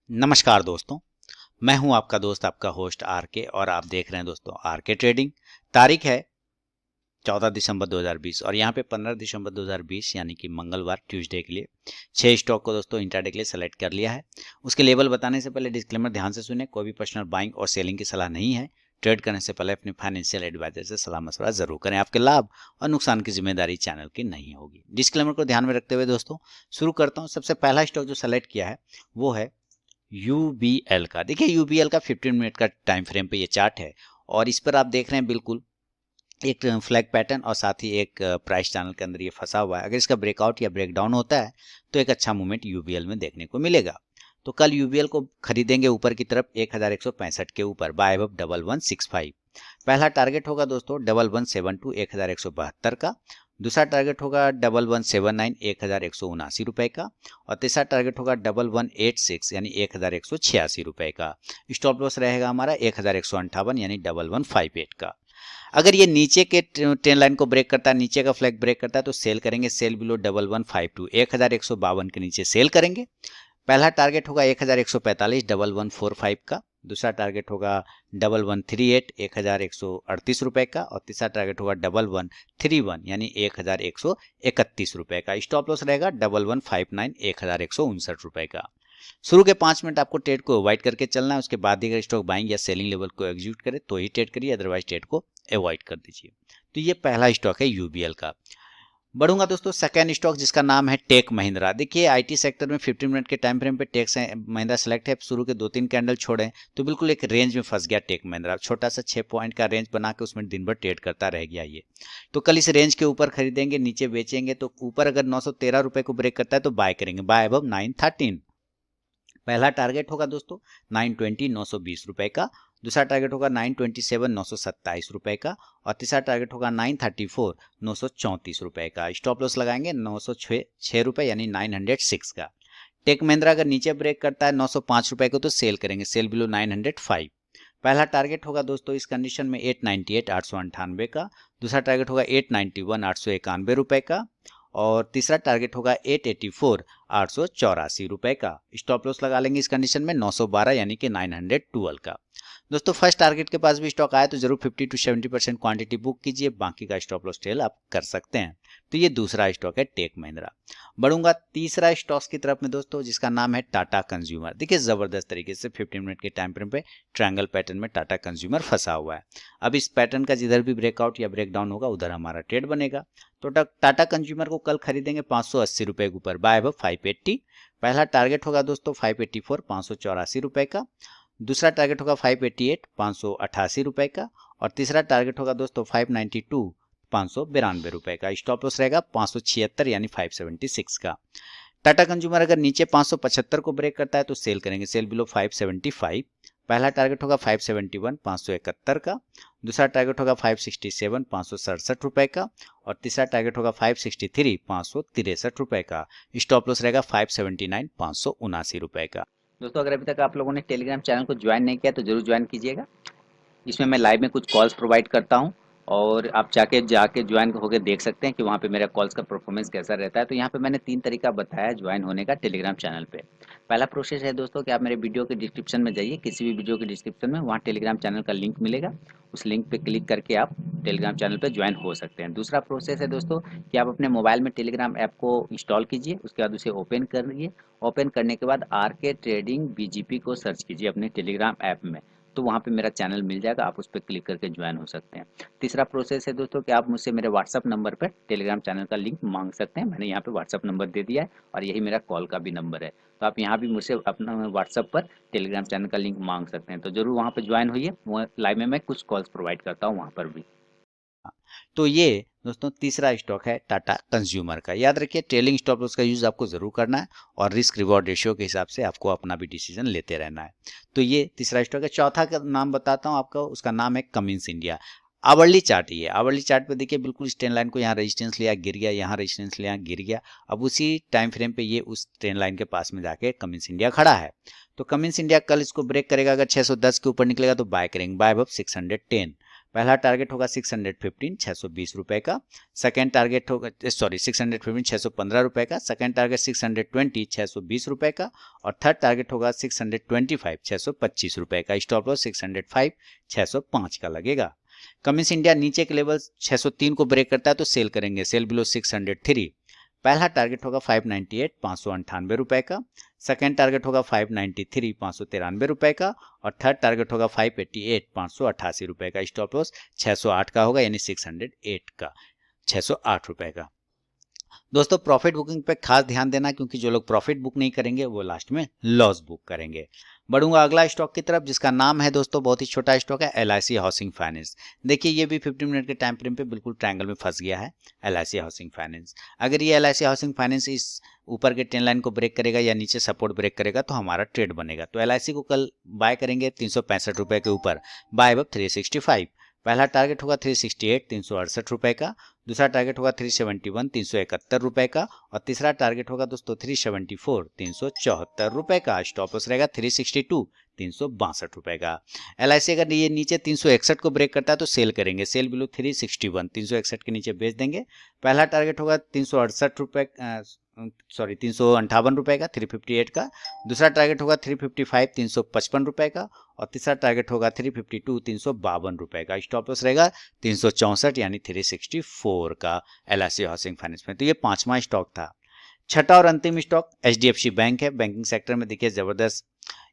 नमस्कार दोस्तों, मैं हूं आपका दोस्त आपका होस्ट आर के और आप देख रहे हैं दोस्तों आर के ट्रेडिंग। तारीख है 14 दिसंबर 2020 और यहां पे 15 दिसंबर 2020 यानी कि मंगलवार ट्यूसडे के लिए 6 स्टॉक को दोस्तों इंट्राडे के लिए सेलेक्ट कर लिया है। उसके लेवल बताने से पहले डिस्क्लेमर ध्यान से सुने, कोई भी पर्सनल बाइंग और सेलिंग की सलाह नहीं है। ट्रेड करने से पहले अपने फाइनेंशियल एडवाइजर से सलाह मशवरा जरूर करें। आपके लाभ और नुकसान की जिम्मेदारी चैनल की नहीं होगी। डिस्क्लेमर को ध्यान में रखते हुए दोस्तों शुरू करता हूँ। सबसे पहला स्टॉक जो सेलेक्ट किया है वो है यूबीएल का। देखिए यूबीएल का 15 मिनट का टाइम फ्रेम पे ये चार्ट है और इस पर आप देख रहे हैं बिल्कुल एक फ्लैग पैटर्न और साथ ही एक प्राइस चैनल के अंदर ये फंसा हुआ है। अगर इसका ब्रेकआउट या ब्रेकडाउन होता है तो एक अच्छा मूवमेंट यूबीएल में देखने को मिलेगा। तो कल यूबीएल को खरीदेंगे ऊपर की तरफ 1165 के ऊपर बाय अब 1165। पहला टारगेट होगा दोस्तों 1172 1172 का। दूसरा टारगेट होगा 1179 1179 रुपए का और तीसरा टारगेट होगा 1186 यानी 1186 रुपए का। स्टॉप लॉस रहेगा हमारा 1158 यानी 1158 का। अगर ये नीचे के ट्रेन लाइन को ब्रेक करता है, नीचे का फ्लैग ब्रेक करता है तो सेल करेंगे। सेल बिलो 1152 1152 के नीचे सेल करेंगे। पहला टारगेट होगा 1145 1145 का। दूसरा टारगेट होगा 1138 1138 रुपए का और तीसरा टारगेट होगा 1131 यानी 1131 रुपए का। स्टॉप लॉस रहेगा 1159 1159 रुपए का। शुरू के 5 मिनट आपको ट्रेड को अवॉइड करके चलना है। उसके बाद ही अगर स्टॉक बाइंग या सेलिंग लेवल को एग्जीक्यूट करे तो ही ट्रेड करिए, अदरवाइज ट्रेड को अवॉइड कर दीजिए। तो ये पहला स्टॉक है यूबीएल का। बढ़ूंगा दोस्तों सेकंड स्टॉक जिसका नाम है टेक महिंद्रा। देखिए आईटी सेक्टर में 15 मिनट के टाइम फ्रेम पे टेक महिंद्रा सेलेक्ट है। शुरू के 2-3 कैंडल छोड़े तो बिल्कुल एक रेंज में फंस गया टेक महिंद्रा। छोटा सा 6 पॉइंट का रेंज बना के उसमें दिन भर ट्रेड करता रह गया ये। तो कल इस रेंज के ऊपर खरीदेंगे, नीचे बेचेंगे। तो ऊपर अगर 913 रुपए को ब्रेक करता है तो बाय करेंगे, बाय अबव 913। पहला टारगेट होगा दोस्तों 920 920 रुपए का। दूसरा टारगेट होगा 927 927 रुपए का और तीसरा टारगेट होगा 934 934 रुपए का। स्टॉप लॉस लगाएंगे 906 रुपए यानी 906 का। टेक महिंद्रा अगर नीचे ब्रेक करता है 905 रुपए को तो सेल करेंगे, सेल बिलो 905। पहला टारगेट होगा दोस्तों इस कंडीशन में 898 898 का। दूसरा टारगेट होगा 891 891 रुपए का और तीसरा टारगेट होगा 884 884 रुपए का। स्टॉप लॉस लगा लेंगे इस कंडीशन में 912 यानी कि 912 का। दोस्तों फर्स्ट टारगेट के पास भी स्टॉक आया तो जरूर 50 to 70% क्वांटिटी बुक कीजिए, बाकी का स्टॉप लॉस ट्रेल आप कर सकते हैं। तो ये दूसरा स्टॉक है टेक महिंद्रा। बढ़ूंगा तीसरा स्टॉक्स की तरफ में दोस्तों जिसका नाम है टाटा कंज्यूमर। देखिए जबरदस्त तरीके से 15 मिनट के टाइम फ्रेम पे ट्रायंगल पैटर्न में टाटा कंज्यूमर फंसा हुआ है। अब इस पैटर्न का जिधर भी ब्रेकआउट या ब्रेकडाउन होगा उधर हमारा ट्रेड बनेगा। तो टाटा कंज्यूमर को कल खरीदेंगे 580 रुपए के ऊपर बाय अब 580। पहला टारगेट होगा दोस्तों 584 584 रुपए का। दूसरा टारगेट होगा 588 588 रुपए का और तीसरा टारगेट होगा दोस्तों 592 592 रुपए का। स्टॉप लॉस रहेगा 576 यानी 576 का। टाटा कंज्यूमर अगर नीचे 575 को ब्रेक करता है तो सेल करेंगे, सेल बिलो 575। पहला टारगेट होगा 571 571 का। दूसरा टारगेट होगा 567 567 रुपए का और तीसरा टारगेट होगा 563 563 रुपए का। स्टॉप लॉस रहेगा 579 579 रुपए का। दोस्तों अगर अभी तक आप लोगों ने टेलीग्राम चैनल को ज्वाइन नहीं किया तो जरूर ज्वाइन कीजिएगा। इसमें मैं लाइव में कुछ कॉल्स प्रोवाइड करता हूं और आप जाके ज्वाइन होकर देख सकते हैं कि वहां पे मेरा कॉल्स का परफॉर्मेंस कैसा रहता है। तो यहाँ पे मैंने 3 तरीका बताया ज्वाइन होने का टेलीग्राम चैनल पे। पहला प्रोसेस है दोस्तों कि आप मेरे वीडियो के डिस्क्रिप्शन में जाइए, किसी भी वीडियो के डिस्क्रिप्शन में वहाँ टेलीग्राम चैनल का लिंक मिलेगा। उस लिंक पे क्लिक करके आप टेलीग्राम चैनल पे ज्वाइन हो सकते हैं। दूसरा प्रोसेस है दोस्तों कि आप अपने मोबाइल में टेलीग्राम ऐप को इंस्टॉल कीजिए, उसके बाद उसे ओपन करिए। ओपन करने के बाद आर के ट्रेडिंग बीजीपी को सर्च कीजिए अपने टेलीग्राम ऐप में, तो वहाँ पे मेरा चैनल मिल जाएगा, आप उस पर क्लिक करके ज्वाइन हो सकते हैं। तीसरा प्रोसेस है दोस्तों कि आप मुझसे मेरे व्हाट्सअप नंबर पर टेलीग्राम चैनल का लिंक मांग सकते हैं। मैंने यहाँ पे व्हाट्सअप नंबर दे दिया है और यही मेरा कॉल का भी नंबर है। तो आप यहाँ भी मुझसे अपना व्हाट्सअप पर टेलीग्राम चैनल का लिंक मांग सकते हैं। तो जरूर वहाँ पर ज्वाइन होइए, लाइव में मैं कुछ कॉल्स प्रोवाइड करता हूँ वहाँ पर भी। तो ये दोस्तों तीसरा स्टॉक है टाटा कंज्यूमर का। याद रखिए ट्रेलिंग स्टॉप लॉस का यूज आपको जरूर करना है और रिस्क रिवॉर्ड रेशियो के हिसाब से आपको अपना भी डिसीजन लेते रहना है। तो ये तीसरा स्टॉक है। चौथा का नाम बताता हूँ आपको, उसका नाम है कमिंस इंडिया। आवरली चार्ट ही है। आवरली चार्ट पे देखिए बिल्कुल इस ट्रेन लाइन को यहाँ रेजिस्टेंस लिया, गिर गया, यहाँ रेजिस्टेंस लिया, गिर गया। अब उसी टाइम फ्रेम पे ये उस ट्रेन लाइन के पास में जाके कमिंस इंडिया खड़ा है। तो कमिंस इंडिया कल इसको ब्रेक करेगा, अगर 610 के ऊपर निकलेगा तो बाय करेंगे, बाय अब 610। पहला टारगेट होगा 615 620 रुपए का, सेकंड टारगेट होगा 615 615 रुपए का, सेकंड टारगेट 620 620 रुपए का, और थर्ड टारगेट होगा 625 625 रुपए का। स्टॉप लॉस 605 605 का लगेगा। कमिंस इंडिया नीचे के लेवल 603 को ब्रेक करता है तो सेल करेंगे, सेल बिलो 603। पहला टारगेट होगा 598 598 रुपए का, सेकंड टारगेट होगा 593 593 रुपए का, और थर्ड टारगेट होगा 588 588 रुपए का। स्टॉप लॉस 608 का होगा, यानी 608 का 608 रुपए का। दोस्तों प्रॉफिट बुकिंग पे खास ध्यान देना, क्योंकि जो लोग प्रॉफिट बुक नहीं करेंगे वो लास्ट में लॉस बुक करेंगे। बढ़ूंगा अगला स्टॉक की तरफ, जिसका नाम है दोस्तों, बहुत ही छोटा स्टॉक है, LIC हाउसिंग फाइनेंस। देखिए ये भी 15 मिनट के टाइम फ्रेम पे बिल्कुल ट्रायंगल में फंस गया है LIC हाउसिंग फाइनेंस। अगर ये LIC हाउसिंग फाइनेंस इस ऊपर के ट्रेंड लाइन को ब्रेक करेगा या नीचे सपोर्ट ब्रेक करेगा तो हमारा ट्रेड बनेगा। तो LIC को कल बाय करेंगे 365 रुपए के ऊपर, बाय अब 365। पहला टारगेट होगा 368 368 रुपए का, दूसरा टारगेट होगा 371 371 रुपए का, और तीसरा टारगेट होगा दोस्तों 374 374 रुपए का। स्टॉप लॉस रहेगा 362 362 रुपए का। LIC अगर ये नीचे 361 को ब्रेक करता है तो सेल करेंगे, सेल बिलो 361 361 के नीचे बेच देंगे। पहला टारगेट होगा 368 रुपए 358 रुपए का 358 का, दूसरा टारगेट होगा 355 355 रुपए का, और तीसरा टारगेट होगा 352 352 रुपए का। स्टॉप लॉस रहेगा 364 यानी 364 का LIC हाउसिंग फाइनेंस में। तो ये पांचवा स्टॉक था। छठा और अंतिम स्टॉक HDFC बैंक है। बैंकिंग सेक्टर में देखिए जबरदस्त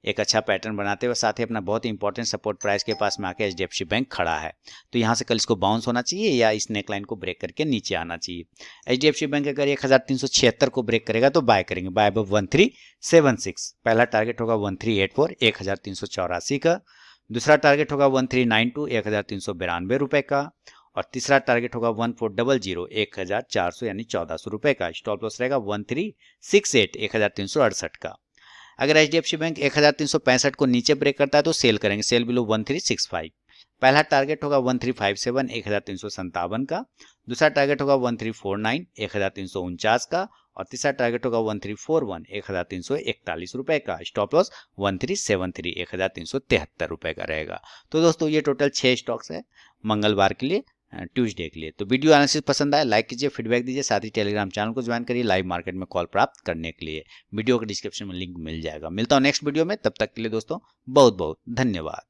एक अच्छा पैटर्न बनाते हुए साथ ही अपना बहुत ही इंपॉर्टेंट सपोर्ट प्राइस के पास में आके HDFC बैंक खड़ा है। तो यहाँ से कल इसको बाउंस होना चाहिए या इस नेकलाइन को ब्रेक करके नीचे आना चाहिए। HDFC बैंक अगर 1376 को ब्रेक करेगा तो बाय करेंगे, बाय अब 1376। पहला टारगेट होगा 1384 1384 का, दूसरा टारगेट होगा 1392 1392 रुपए का, और तीसरा टारगेट होगा 1400 1400 यानी 1400 रुपए का। स्टॉप लॉस रहेगा 1368 1368 का। अगर HDFC बैंक 1365 को नीचे ब्रेक करता है तो सेल करेंगे, सेल बिलो 1365। पहला टारगेट होगा 1357 1357 का, दूसरा टारगेट होगा 1349 1349 का, और तीसरा टारगेट होगा 1341 1341 रुपए का। स्टॉप लॉस 1373 1373 रुपए का रहेगा। तो दोस्तों ये टोटल 6 स्टॉक्स है मंगलवार के लिए, ट्यूसडे के लिए। तो वीडियो एनालिसिस पसंद आए लाइक कीजिए, फीडबैक दीजिए, साथ ही टेलीग्राम चैनल को ज्वाइन करिए लाइव मार्केट में कॉल प्राप्त करने के लिए। वीडियो के डिस्क्रिप्शन में लिंक मिल जाएगा। मिलता हूं नेक्स्ट वीडियो में, तब तक के लिए दोस्तों बहुत बहुत धन्यवाद।